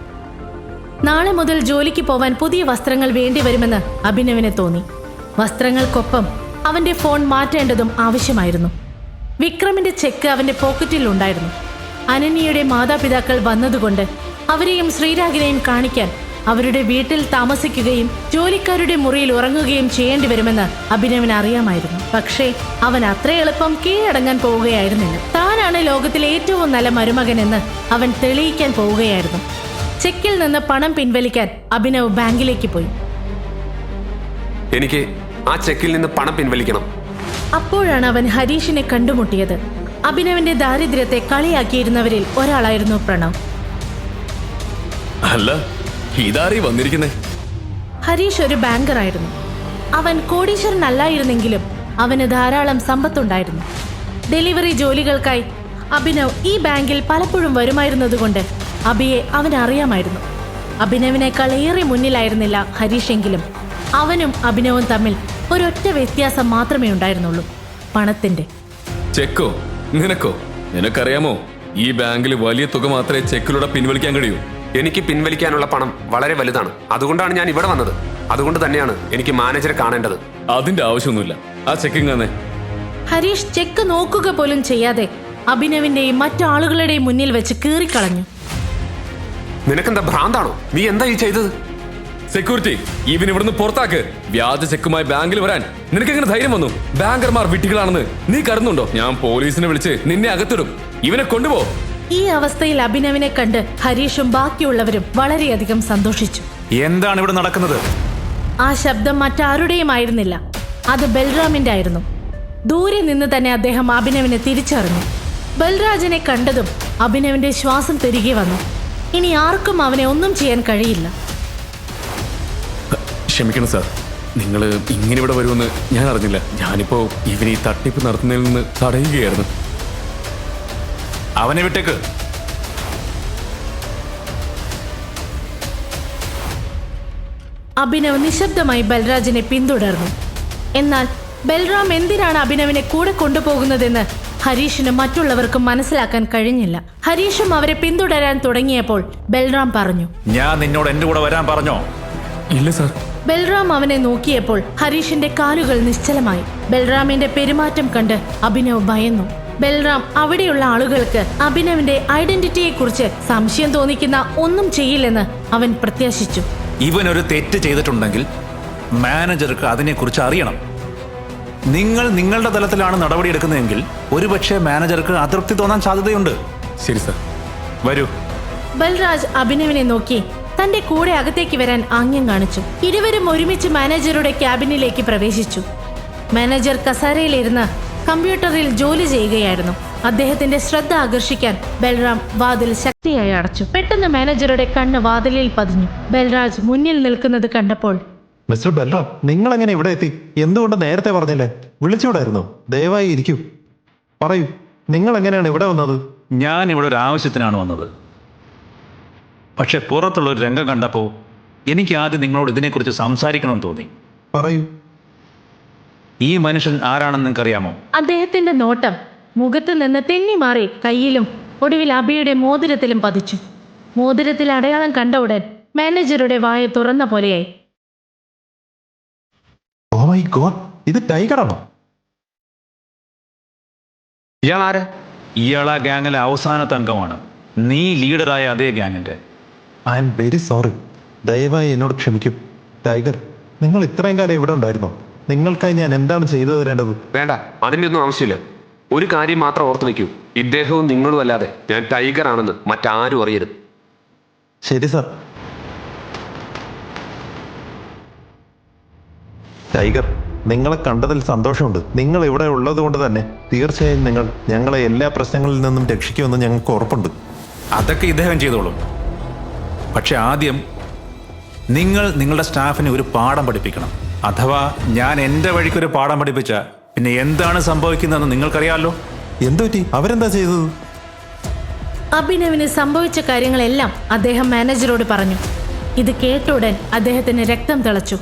Speaker 2: നാളെ മുതൽ ജോലിക്ക് പോവാൻ പുതിയ വസ്ത്രങ്ങൾ വേണ്ടിവരുമെന്ന് അഭിനവിന് തോന്നി. വസ്ത്രങ്ങൾക്കൊപ്പം അവന്റെ ഫോൺ മാറ്റേണ്ടതും ആവശ്യമായിരുന്നു. വിക്രമിന്റെ ചെക്ക് അവന്റെ പോക്കറ്റിൽ ഉണ്ടായിരുന്നു. അനന്യയുടെ മാതാപിതാക്കൾ വന്നതുകൊണ്ട് അവരെയും ശ്രീരാഗിനെയും കാണിക്കാൻ അവരുടെ വീട്ടിൽ താമസിക്കുകയും ജോലിക്കാരുടെ മുറിയിൽ ഉറങ്ങുകയും ചെയ്യേണ്ടി വരുമെന്ന് അഭിനവിന് അറിയാമായിരുന്നു. പക്ഷേ അവൻ അത്ര എളുപ്പം കീഴടങ്ങാൻ പോവുകയായിരുന്നില്ല. താനാണ് ലോകത്തിലെ ഏറ്റവും നല്ല മരുമകനെന്ന് അവൻ തെളിയിക്കാൻ പോവുകയായിരുന്നു. ചെക്കിൽ നിന്ന് പണം പിൻവലിക്കാൻ അഭിനവ് ബാങ്കിലേക്ക് പോയി.
Speaker 3: എനിക്ക് ആ ചെക്കിൽ നിന്ന് പണം പിൻവലിക്കണം.
Speaker 2: അപ്പോഴാണ് അവൻ ഹരീഷിനെ കണ്ടുമുട്ടിയത്. അഭിനവിന്റെ ദാരിദ്ര്യത്തെ കളിയാക്കിയിരുന്നവരിൽ ഒരാളായിരുന്നു പ്രണവ്.
Speaker 4: അല്ല, ഇതാരീ വന്നിരിക്കുന്നേ?
Speaker 2: ഹരീഷ് ഒരു ബാങ്കറായിരുന്നു. അവൻ കോടീശ്വരനല്ലായിരുന്നെങ്കിലും അവന് ധാരാളം സമ്പത്തുണ്ടായിരുന്നു. ഡെലിവറി ജോലികൾക്കായി അഭിനവ് ഈ ബാങ്കിൽ പലപ്പോഴും വരുമായിരുന്നതുകൊണ്ട് അഭിയെ അവൻ അറിയാമായിരുന്നു. അഭിനവിനേക്കാൾ ഏറെ മുന്നിലായിരുന്നില്ല ഹരീഷെങ്കിലും അവനും അഭിനവും തമ്മിൽ ഒരൊറ്റ വ്യത്യാസം മാത്രമേ ഉണ്ടായിരുന്നുള്ളൂ, പണത്തിന്റെ.
Speaker 4: ചെക്കോ? നിനക്കറിയാമോ, ഈ ബാങ്കിൽ വലിയ തുക മാത്രമേ ചെക്കിലൂടെ പിൻവലിക്കാൻ കഴിയൂ.
Speaker 3: എനിക്ക് പിൻവലിക്കാനുള്ള പണം വളരെ വലുതാണ്. അതുകൊണ്ടാണ് ഞാൻ ഇവിടെ വന്നത്. അതുകൊണ്ട് തന്നെയാണ് എനിക്ക് മാനേജറെ കാണേണ്ടത്.
Speaker 4: അതിന്റെ ആവശ്യമൊന്നുമില്ല. ആ ചെക്കിങ് തന്നെ.
Speaker 2: ഹരീഷ് ചെക്ക് നോക്കുക പോലും ചെയ്യാതെ അഭിനവിന്റെയും മറ്റാളുകളുടെയും മുന്നിൽ വെച്ച് കീറിക്കളഞ്ഞു.
Speaker 3: നിനക്കെന്താ ഭ്രാന്താണോ? നീ എന്താ ഈ ചെയ്തത്?
Speaker 4: സെക്യൂരിറ്റി, ഇവൻ ഇവിടുന്ന് പുറത്താക്ക്. വ്യാജ ചെക്കുമായി ബാങ്കിൽ വരാൻ നിനക്കെങ്ങനെ ധൈര്യം വന്നു? ബാങ്കർമാർ വിട്ടികളാണെന്ന് നീ കരുതുന്നുണ്ടോ? ഞാൻ പോലീസിനെ വിളിച്ച് നിന്നെ അകത്തിടും. ഇവനെ കൊണ്ടുപോ.
Speaker 2: ഈ അവസ്ഥയിൽ അഭിനവിനെ കണ്ട് ഹരീഷും ബാക്കിയുള്ളവരും വളരെയധികം സന്തോഷിച്ചു.
Speaker 5: എന്താണ് ഇവിടെ നടക്കുന്നത്?
Speaker 2: ആ ശബ്ദം മറ്റാരുടെയും ആയിരുന്നില്ല, അത് ബൽറാമിന്റെ ആയിരുന്നു. ദൂരെ നിന്ന് തന്നെ അദ്ദേഹം അഭിനവിനെ തിരിച്ചറിഞ്ഞു. ബൽരാജിനെ കണ്ടതും അഭിനവിന്റെ ശ്വാസം തിരികെ വന്നു. ഇനി ആർക്കും അവനെ ഒന്നും ചെയ്യാൻ കഴിയില്ല.
Speaker 4: ക്ഷമിക്കണം സാർ, നിങ്ങൾ ഇങ്ങനെ ഇവിടെ വരുമെന്ന് ഞാൻ അറിഞ്ഞില്ല. ഞാനിപ്പോ ഇവന് ഈ തട്ടിപ്പ് നടത്തുന്നതിൽ നിന്ന് തടയുകയായിരുന്നു.
Speaker 5: അവനെ വിട്ടേക്ക്.
Speaker 2: അഭിനവ് നിശബ്ദമായി ബൽരാജിനെ പിന്തുടർന്നു. എന്നാൽ ബൽറാം എന്തിനാണ് അഭിനവിനെ കൂടെ കൊണ്ടുപോകുന്നതെന്ന് ഹരീഷിനും മറ്റുള്ളവർക്കും മനസ്സിലാക്കാൻ കഴിഞ്ഞില്ല. ഹരീഷും അവരെ പിന്തുടരാൻ തുടങ്ങിയപ്പോൾ ബൽറാം പറഞ്ഞു,
Speaker 5: ഞാൻ നിന്നോട് എന്റെ കൂടെ വരാൻ പറഞ്ഞോ?
Speaker 4: ഇല്ല സാർ.
Speaker 2: ബൽറാം അവനെ നോക്കിയപ്പോൾ ഹരീഷിന്റെ കാലുകൾ നിശ്ചലമായി. ബൽറാമിന്റെ പെരുമാറ്റം കണ്ട് അഭിനവ് ഭയന്നു. ബൽറാം അവിടെയുള്ള ആളുകൾക്ക് അഭിനവിന്റെ ഐഡന്റിറ്റിയെ കുറിച്ച് സംശയം തോന്നിക്കുന്ന ഒന്നും ചെയ്യില്ലെന്ന് അവൻ പ്രത്യാശിച്ചു.
Speaker 5: ഇവൻ ഒരു തെറ്റ് ചെയ്തിട്ടുണ്ടെങ്കിൽ മാനേജർക്ക് അതിനെക്കുറിച്ച് അറിയണം. നിങ്ങൾ നിങ്ങളുടെ തലത്തിലാണ് നടപടിയെടുക്കുന്നതെങ്കിൽ ഒരുപക്ഷെ മാനേജർക്ക് അതൃപ്തി തോന്നാൻ സാധ്യതയുണ്ട്.
Speaker 4: ശരി സാർ.
Speaker 5: വരൂ.
Speaker 2: ബൽരാജ് അഭിനവിനെ നോക്കി തന്റെ കൂടെ അകത്തേക്ക് വരാൻ ആംഗ്യം കാണിച്ചു. ഇരുവരും ഒരുമിച്ച് മാനേജറുടെ ക്യാബിനിലേക്ക് പ്രവേശിച്ചു. മാനേജർ കസാരയിലിരുന്ന് കമ്പ്യൂട്ടറിൽ ജോലി ചെയ്യുകയായിരുന്നു. അദ്ദേഹത്തിന്റെ ശ്രദ്ധ ആകർഷിക്കാൻ ബൽറാം വാതിൽ ശക്തിയായി അടച്ചു. പെട്ടെന്ന് മാനേജറുടെ കണ്ണ് വാതിലിൽ പതിഞ്ഞു. ബൽരാജ് മുന്നിൽ നിൽക്കുന്നത് കണ്ടപ്പോൾ,
Speaker 7: മിസ്റ്റർ ബൽറാം, നിങ്ങൾ എങ്ങനെ ഇവിടെ എത്തി? എന്തുകൊണ്ട് നേരത്തെ പറഞ്ഞില്ലേ? വിളിച്ചൂടായിരുന്നോ? ദയവായി ഇരിക്കൂ, പറയൂ, നിങ്ങൾ എങ്ങനെയാണ് ഇവിടെ വന്നത്?
Speaker 5: ഞാൻ ഇവിടെ ഒരു ആവശ്യത്തിനാണ് വന്നത്. പക്ഷെ പുറത്തുള്ള ഒരു രംഗം കണ്ടപ്പോൾ എനിക്ക് ആദ്യം നിങ്ങളോട് ഇതിനെക്കുറിച്ച് സംസാരിക്കണമെന്ന് തോന്നി.
Speaker 7: പറയൂ.
Speaker 5: ഈ മനുഷ്യൻ ആരാണെന്ന് നിങ്ങൾക്കറിയാമോ?
Speaker 2: അദ്ദേഹത്തിന്റെ നോട്ടം മുഖത്ത് നിന്ന് തെന്നി മാറി കയ്യിലും ഒടുവിൽ അബിയുടെ മോതിരത്തിലും പതിച്ചു. മോതിരത്തിൽ അടയാളം കണ്ട ഉടൻ മാനേജറുടെ വായ തുറന്ന പോലെയായി.
Speaker 7: ഓ മൈ ഗോഡ്, ഇത് ടൈഗറാണോ?
Speaker 3: ഇയാൾ ആരാ?
Speaker 5: ഇയാൾ ആ ഗ്യാങ്ങിലെ അവസാനത്തെ അംഗമാണ്. നീ ലീഡറായ അതേ ഗ്യാങ്ങിന്റെ.
Speaker 7: ഐ എം വെരി സോറി, ദയവായി എന്നോട് ക്ഷമിക്കും. ടൈഗർ, നിങ്ങൾ ഇത്രയും കാലം ഇവിടെ ഉണ്ടായിരുന്നോ? നിങ്ങൾക്കായി ഞാൻ എന്താണ് ചെയ്തു തരേണ്ടത്?
Speaker 3: വേണ്ട, അതിൻ്റെ ഒന്നും ആവശ്യമില്ല. ഒരു കാര്യം മാത്രം ഓർത്ത് വയ്ക്കൂ, ഇദ്ദേഹവും നിങ്ങളും അല്ലാതെ ഞാൻ ടൈഗർ ആണെന്ന് മറ്റാരും അറിയരുത്.
Speaker 7: ശരി സാർ. ടൈഗർ, നിങ്ങളെ കണ്ടതിൽ സന്തോഷമുണ്ട്. നിങ്ങൾ ഇവിടെ ഉള്ളത് കൊണ്ട് തന്നെ തീർച്ചയായും നിങ്ങൾ ഞങ്ങളെ എല്ലാ പ്രശ്നങ്ങളിൽ നിന്നും രക്ഷിക്കുമെന്ന് ഞങ്ങൾക്ക് ഉറപ്പുണ്ട്.
Speaker 5: അതൊക്കെ ഇദ്ദേഹം ചെയ്തോളും. പക്ഷെ ആദ്യം നിങ്ങൾ നിങ്ങളുടെ സ്റ്റാഫിനെ ഒരു പാഠം പഠിപ്പിക്കണം. അഥവാ ഞാൻ എൻ്റെ വഴിക്കൊരു പാഠം പഠിപ്പിച്ച പിന്നെ എന്താണ് സംഭവിക്കുന്നതെന്ന് നിങ്ങൾക്കറിയാമല്ലോ.
Speaker 7: എന്തുപറ്റി? അവരെന്താ ചെയ്തത്?
Speaker 2: അഭിനവിന് സംഭവിച്ച കാര്യങ്ങളെല്ലാം അദ്ദേഹം മാനേജറോട് പറഞ്ഞു. ഇത് കേട്ട ഉടൻ അദ്ദേഹത്തിന് രക്തം തിളച്ചു.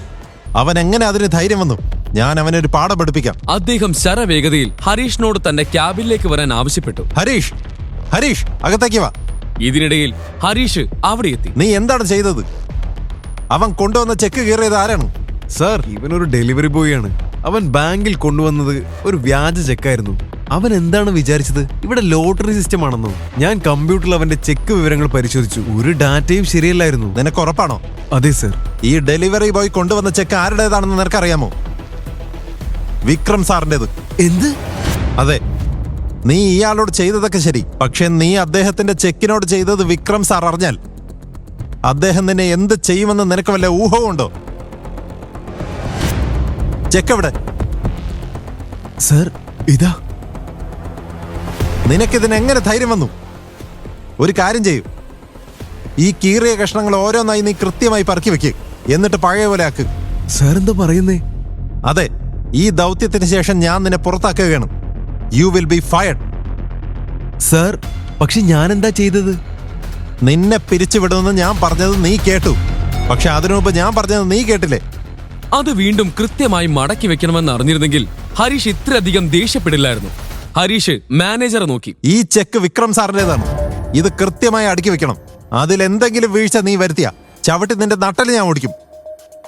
Speaker 7: അവൻ എങ്ങനെ അതിന് ധൈര്യം വന്നു? ഞാൻ അവനൊരു പാഠം പഠിപ്പിക്കാം.
Speaker 4: അദ്ദേഹം ശരവേഗതയിൽ ഹരീഷിനോട് തന്റെ ക്യാബിനിലേക്ക് വരാൻ ആവശ്യപ്പെട്ടു.
Speaker 7: ഹരീഷ്, ഹരീഷ്, അകത്തേക്ക് വാ.
Speaker 4: ഇതിനിടയിൽ ഹരീഷ് അവിടെ എത്തി.
Speaker 7: നീ എന്താണ് ചെയ്തത്? അവൻ കൊണ്ടുവന്ന ചെക്ക് കീറിയത് ആരാണ്?
Speaker 1: സാർ, ഇവനൊരു ഡെലിവറി ബോയ് ആണ്. അവൻ ബാങ്കിൽ കൊണ്ടുവന്നത് ഒരു വ്യാജ ചെക്കായിരുന്നു. അവൻ എന്താണ് വിചാരിച്ചത് ഇവിടെ ലോട്ടറി സിസ്റ്റം ആണെന്നോ? ഞാൻ കമ്പ്യൂട്ടറിൽ അവന്റെ ചെക്ക് വിവരങ്ങൾ പരിശോധിച്ചു. ഒരു ഡാറ്റയും ശരിയല്ലായിരുന്നു.
Speaker 7: നിനക്ക് ഉറപ്പാണോ?
Speaker 1: അതെ സർ.
Speaker 7: ഈ ഡെലിവറി ബോയ് കൊണ്ടുവന്ന ചെക്ക് ആരുടേതാണെന്ന് നിനക്കറിയാമോ? വിക്രം സാറിൻ്റെത്.
Speaker 1: എന്ത്?
Speaker 7: അതെ, നീ ഇയാളോട് ചെയ്തതൊക്കെ ശരി. പക്ഷെ നീ അദ്ദേഹത്തിന്റെ ചെക്കിനോട് ചെയ്തത് വിക്രം സാർ അറിഞ്ഞാൽ അദ്ദേഹം നിന്നെ എന്ത് ചെയ്യുമെന്ന് നിനക്ക് വല്ല ഊഹവുമുണ്ടോ? ചെക്ക് എവിടെ?
Speaker 1: സർ, ഇതാ.
Speaker 7: നിനക്കിതിന് എങ്ങനെ ധൈര്യം വന്നു? ഒരു കാര്യം ചെയ്യൂ, ഈ കീറിയ കഷ്ണങ്ങൾ ഓരോന്നായി നീ കൃത്യമായി പറക്കി വെക്ക്. എന്നിട്ട് പഴയ പോലെ ആക്ക്.
Speaker 1: സാർ എന്താ പറയുന്നേ?
Speaker 7: അതെ, ഈ ദൗത്യത്തിന് ശേഷം ഞാൻ നിന്നെ പുറത്താക്കുകയാണ്. You will be fired.
Speaker 1: Sir, പക്ഷെ ഞാൻ എന്താ ചെയ്തത്?
Speaker 7: നിന്നെ പിരിച്ചുവിടുമെന്ന് ഞാൻ പറഞ്ഞത് നീ കേട്ടു. പക്ഷെ അതിനു മുമ്പ് ഞാൻ പറഞ്ഞത് നീ കേട്ടില്ലേ?
Speaker 4: അത് വീണ്ടും കൃത്യമായി മടക്കി വെക്കണമെന്ന് അറിഞ്ഞിരുന്നെങ്കിൽ ഹരീഷ് ഇത്രയധികം ദേഷ്യപ്പെടില്ലായിരുന്നു. ഹരീഷ് മാനേജറെ നോക്കി.
Speaker 7: ഈ ചെക്ക് വിക്രം സാറിൻ്റെതാണ്. ഇത് കൃത്യമായി അടുക്കി വെക്കണം. അതിലെന്തെങ്കിലും വീഴ്ച നീ വരുത്തിയ ചവിട്ടി നിന്റെ നട്ടല് ഞാൻ ഓടിക്കും.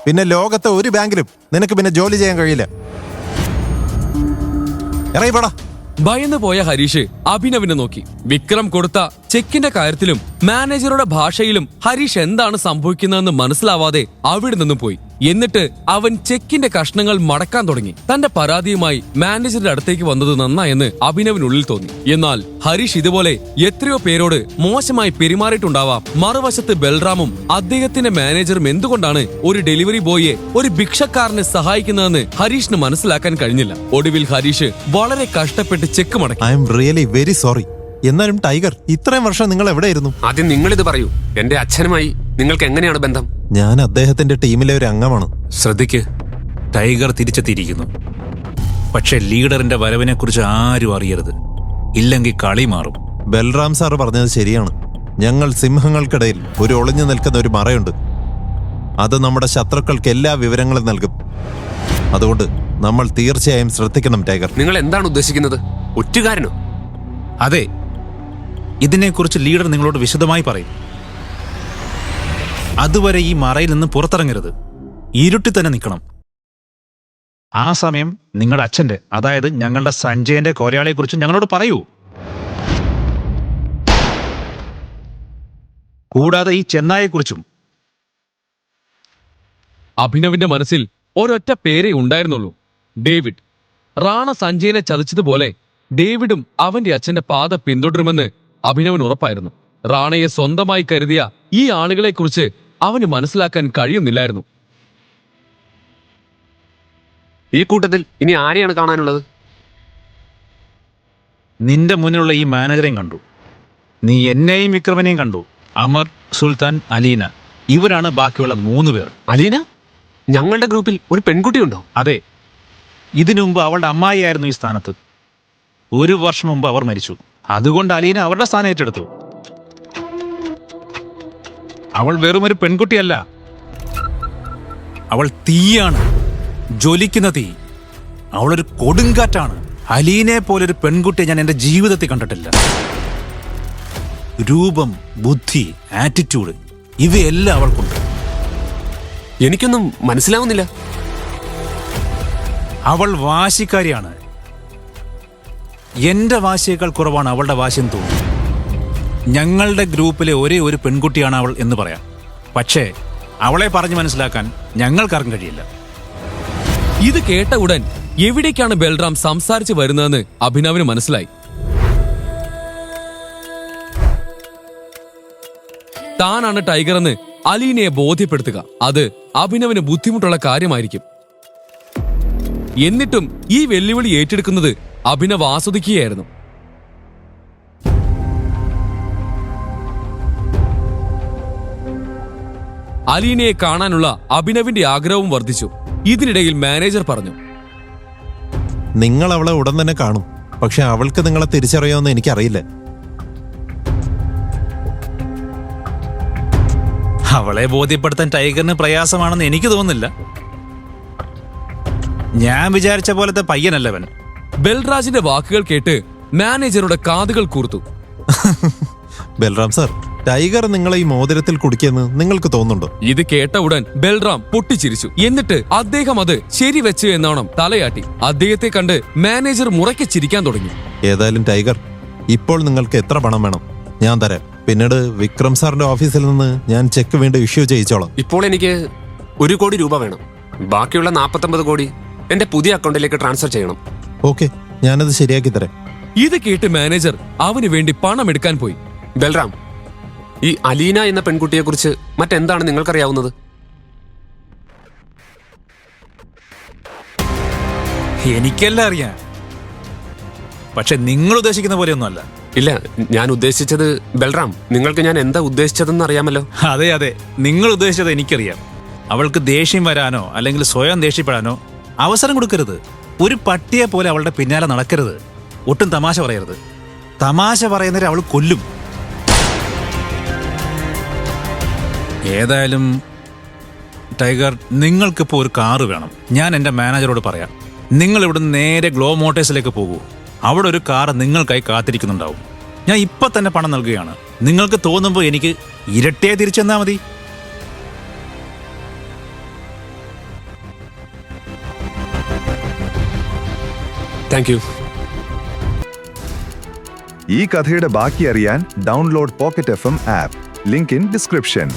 Speaker 7: പിന്നെ ലോകത്തെ ഒരു ബാങ്കിലും നിനക്ക് പിന്നെ ജോലി ചെയ്യാൻ കഴിയില്ല. ഇറങ്ങി പോടാ.
Speaker 4: ഭയന്നു പോയ ഹരീഷ് അഭിനവിനെ നോക്കി. വിക്രം കൊടുത്ത ചെക്കിന്റെ കാര്യത്തിലും മാനേജറുടെ ഭാഷയിലും ഹരീഷ് എന്താണ് സംഭവിക്കുന്നതെന്ന് മനസ്സിലാവാതെ അവിടെ നിന്നും പോയി. എന്നിട്ട് അവൻ ചെക്കിന്റെ കഷ്ണങ്ങൾ മടക്കാൻ തുടങ്ങി. തന്റെ പരാതിയുമായി മാനേജറുടെ അടുത്തേക്ക് വന്നത് നന്നായെന്ന് അഭിനവിനുള്ളിൽ തോന്നി. എന്നാൽ ഹരീഷ് ഇതുപോലെ എത്രയോ പേരോട് മോശമായി പെരുമാറിയിട്ടുണ്ടാവാം. മറുവശത്ത് ബൽറാമും അദ്ദേഹത്തിന്റെ മാനേജറും എന്തുകൊണ്ടാണ് ഒരു ഡെലിവറി ബോയിയെ ഒരു ഭിക്ഷക്കാരനെ സഹായിക്കുന്നതെന്ന് ഹരീഷിന് മനസ്സിലാക്കാൻ കഴിഞ്ഞില്ല. ഒടുവിൽ ഹരീഷ് വളരെ കഷ്ടപ്പെട്ട് ചെക്ക് മടക്കി.
Speaker 7: I am really very sorry. എന്നാലും ടൈഗർ, ഇത്രയും വർഷം നിങ്ങൾ എവിടെയായിരുന്നു?
Speaker 3: ആദ്യം നിങ്ങളിത് പറയൂ. എന്റെ അച്ഛനുമായി നിങ്ങൾക്ക് എങ്ങനെയാണ് ബന്ധം?
Speaker 7: ഞാൻ അദ്ദേഹത്തിന്റെ ടീമിലെ ഒരു അംഗമാണ്.
Speaker 5: ശ്രദ്ധിക്ക്, ടൈഗർ തിരിച്ചെത്തിയിരിക്കുന്നു. പക്ഷെ ലീഡറിന്റെ വരവിനെ കുറിച്ച് ആരും അറിയരുത്, ഇല്ലെങ്കിൽ കളി മാറും.
Speaker 7: ബൽറാം സാർ പറഞ്ഞത് ശരിയാണ്. ഞങ്ങൾ സിംഹങ്ങൾക്കിടയിൽ ഒരു ഒളിഞ്ഞു നിൽക്കുന്ന ഒരു മറയുണ്ട്. അത് നമ്മുടെ ശത്രുക്കൾക്ക് എല്ലാ വിവരങ്ങളും നൽകും. അതുകൊണ്ട് നമ്മൾ തീർച്ചയായും ശ്രദ്ധിക്കണം ടൈഗർ.
Speaker 3: നിങ്ങൾ എന്താണ് ഉദ്ദേശിക്കുന്നത്? ഒറ്റുകാരനോ?
Speaker 5: അതെ, ഇതിനെക്കുറിച്ച് ലീഡർ നിങ്ങളോട് വിശദമായി പറയും. അതുവരെ ഈ മറയിൽ നിന്ന് പുറത്തിറങ്ങരുത്, ഇരുട്ടി തന്നെ നിൽക്കണം. ആ സമയം നിങ്ങളുടെ അച്ഛന്റെ, അതായത് ഞങ്ങളുടെ സഞ്ജയന്റെ കൊലയാളിയെക്കുറിച്ച് ഞങ്ങളോട് പറയൂ. കൂടാതെ ഈ ചെന്നായെക്കുറിച്ചും.
Speaker 4: അഭിനവിന്റെ മനസ്സിൽ ഒരൊറ്റ പേരേ ഉണ്ടായിരുന്നുള്ളൂ, ഡേവിഡ്. റാണ സഞ്ജയനെ ചതിച്ചതുപോലെ ഡേവിഡും അവന്റെ അച്ഛന്റെ പാത പിന്തുടരുമെന്ന് അഭിനവന് ഉറപ്പായിരുന്നു. റാണയെ സ്വന്തമായി കരുതിയ ഈ ആളുകളെക്കുറിച്ച് അവന് മനസ്സിലാക്കാൻ കഴിയുന്നില്ലായിരുന്നു.
Speaker 3: ഈ കൂട്ടത്തിൽ ഇനി ആരെയാണ് കാണാനുള്ളത്?
Speaker 5: നിന്റെ മുന്നിലുള്ള ഈ മാനേജറെയും കണ്ടു, നീ എന്നെയും വിക്രമനെയും കണ്ടു. അമർ, സുൽത്താൻ, അലീന, ഇവരാണ് ബാക്കിയുള്ള 3 പേർ.
Speaker 3: അലീന? ഞങ്ങളുടെ ഗ്രൂപ്പിൽ ഒരു പെൺകുട്ടിയുണ്ടോ?
Speaker 5: അതെ, ഇതിനു മുമ്പ് അവളുടെ അമ്മായിയായിരുന്നു ഈ സ്ഥാനത്ത്. 1 വർഷം മുമ്പ് അവർ മരിച്ചു. അതുകൊണ്ട് അലീന അവരുടെ സ്ഥാനം ഏറ്റെടുത്തു. അവൾ വെറുമൊരു പെൺകുട്ടിയല്ല, അവൾ തീയാണ്, ജ്വലിക്കുന്ന തീ. അവളൊരു കൊടുങ്കാറ്റാണ്. അലീനെ പോലൊരു പെൺകുട്ടിയെ ഞാൻ എൻ്റെ ജീവിതത്തിൽ കണ്ടിട്ടില്ല. രൂപം, ബുദ്ധി, ആറ്റിറ്റ്യൂഡ്, ഇവയെല്ലാം അവൾക്കുണ്ട്.
Speaker 3: എനിക്കൊന്നും മനസ്സിലാവുന്നില്ല.
Speaker 5: അവൾ വാശിക്കാരിയാണ്. എന്റെ വാശിയേക്കാൾ കുറവാണ് അവളുടെ വാശിയെന്ന് തോന്നുന്നു. ഞങ്ങളുടെ ഗ്രൂപ്പിലെ ഒരേ ഒരു പെൺകുട്ടിയാണ് അവൾ എന്ന് പറയാം. പക്ഷേ അവളെ പറഞ്ഞു മനസ്സിലാക്കാൻ ഞങ്ങൾക്കാർക്കും കഴിയില്ല.
Speaker 4: ഇത് കേട്ട ഉടൻ എവിടേക്കാണ് ബൽറാം സംസാരിച്ചു വരുന്നതെന്ന് അഭിനവിന് മനസ്സിലായി. താനാണ് ടൈഗർ എന്ന് അലീനയെ ബോധ്യപ്പെടുത്തുക അത് അഭിനവിന് ബുദ്ധിമുട്ടുള്ള കാര്യമായിരിക്കും. എന്നിട്ടും ഈ വെല്ലുവിളി ഏറ്റെടുക്കുന്നത് അഭിനവ് ആസ്വദിക്കുകയായിരുന്നു. അലീനയെ കാണാനുള്ള അഭിനവിന്റെ ആഗ്രഹവും വർദ്ധിച്ചു. ഇതിനിടയിൽ മാനേജർ പറഞ്ഞു,
Speaker 7: നിങ്ങൾ അവളെ ഉടൻ തന്നെ കാണും. പക്ഷെ അവൾക്ക് നിങ്ങളെ തിരിച്ചറിയാമെന്ന് എനിക്കറിയില്ല.
Speaker 5: അവളെ ബോധ്യപ്പെടുത്താൻ ടൈഗറിന് പ്രയാസമാണെന്ന് എനിക്ക് തോന്നുന്നില്ല. ഞാൻ വിചാരിച്ച പോലത്തെ പയ്യനല്ലവൻ.
Speaker 4: ബൽരാജിന്റെ വാക്കുകൾ കേട്ട് മാനേജറുടെ കാതുകൾ കൂർത്തു.
Speaker 7: ബൽറാം സാർ, ടൈഗർ നിങ്ങളെ ഈ മോതിരത്തിൽ കുടുക്കിയെന്ന് നിങ്ങൾക്ക് തോന്നുന്നുണ്ടോ?
Speaker 4: ഇത് കേട്ട ഉടൻ ബൽറാം പൊട്ടിച്ചിരിച്ചു. എന്നിട്ട് അദ്ദേഹം അത് ശരിവെച്ചു എന്നോണം തലയാട്ടി. അദ്ദേഹത്തെ കണ്ട് മാനേജർ മുറയ്ക്ക് ചിരിക്കാൻ തുടങ്ങി.
Speaker 7: ഏതായാലും ടൈഗർ, ഇപ്പോൾ നിങ്ങൾക്ക് എത്ര പണം വേണം? ഞാൻ തരാം. പിന്നീട് വിക്രം സാറിന്റെ ഓഫീസിൽ നിന്ന് ഞാൻ ചെക്ക് വീണ്ടും ഇഷ്യൂ ചെയ്യിച്ചോളാം.
Speaker 3: ഇപ്പോൾ എനിക്ക് 1 കോടി രൂപ വേണം. ബാക്കിയുള്ള 49 കോടി എന്റെ പുതിയ അക്കൗണ്ടിലേക്ക് ട്രാൻസ്ഫർ ചെയ്യണം.
Speaker 7: ഓക്കെ, ഞാനത് ശരിയാക്കി തരാം.
Speaker 4: ഇത് കേട്ട് മാനേജർ അവന് വേണ്ടി പണം എടുക്കാൻ പോയി.
Speaker 3: ബൽറാം, ഈ അലീന എന്ന പെൺകുട്ടിയെ കുറിച്ച് മറ്റെന്താണ് നിങ്ങൾക്കറിയാവുന്നത്?
Speaker 5: എനിക്കെല്ലാം അറിയാം, പക്ഷെ നിങ്ങൾ ഉദ്ദേശിക്കുന്ന പോലെയൊന്നുമല്ല.
Speaker 3: ഇല്ല, ഞാൻ ഉദ്ദേശിച്ചത് ബൽറാം, നിങ്ങൾക്ക് ഞാൻ എന്താ ഉദ്ദേശിച്ചതെന്ന് അറിയാമല്ലോ.
Speaker 5: അതെ അതെ, നിങ്ങൾ ഉദ്ദേശിച്ചത് എനിക്കറിയാം. അവൾക്ക് ദേഷ്യം വരാനോ അല്ലെങ്കിൽ സ്വയം ദേഷ്യപ്പെടാനോ അവസരം കൊടുക്കരുത്. ഒരു പട്ടിയെ പോലെ അവളുടെ പിന്നാലെ നടക്കരുത്. ഒട്ടും തമാശ പറയരുത്. തമാശ പറയുന്നവരെ അവൾ കൊല്ലും. ഏതായാലും ടൈഗർ, നിങ്ങൾക്കിപ്പോൾ ഒരു കാറ് വേണം. ഞാൻ എൻ്റെ മാനേജറോട് പറയാം. നിങ്ങൾ ഇവിടുന്ന് നേരെ ഗ്ലോ മോട്ടേഴ്സിലേക്ക് പോകൂ. അവിടെ ഒരു കാർ നിങ്ങൾക്കായി കാത്തിരിക്കുന്നുണ്ടാവും. ഞാൻ ഇപ്പം തന്നെ പണം നൽകുകയാണ്. നിങ്ങൾക്ക് തോന്നുമ്പോൾ എനിക്ക് ഇരട്ടിയെ തിരിച്ചു തന്നാൽ മതി.
Speaker 4: Thank you.
Speaker 8: ഈ കഥയുടെ ബാക്കി അറിയാൻ download pocket FM app. Link in description.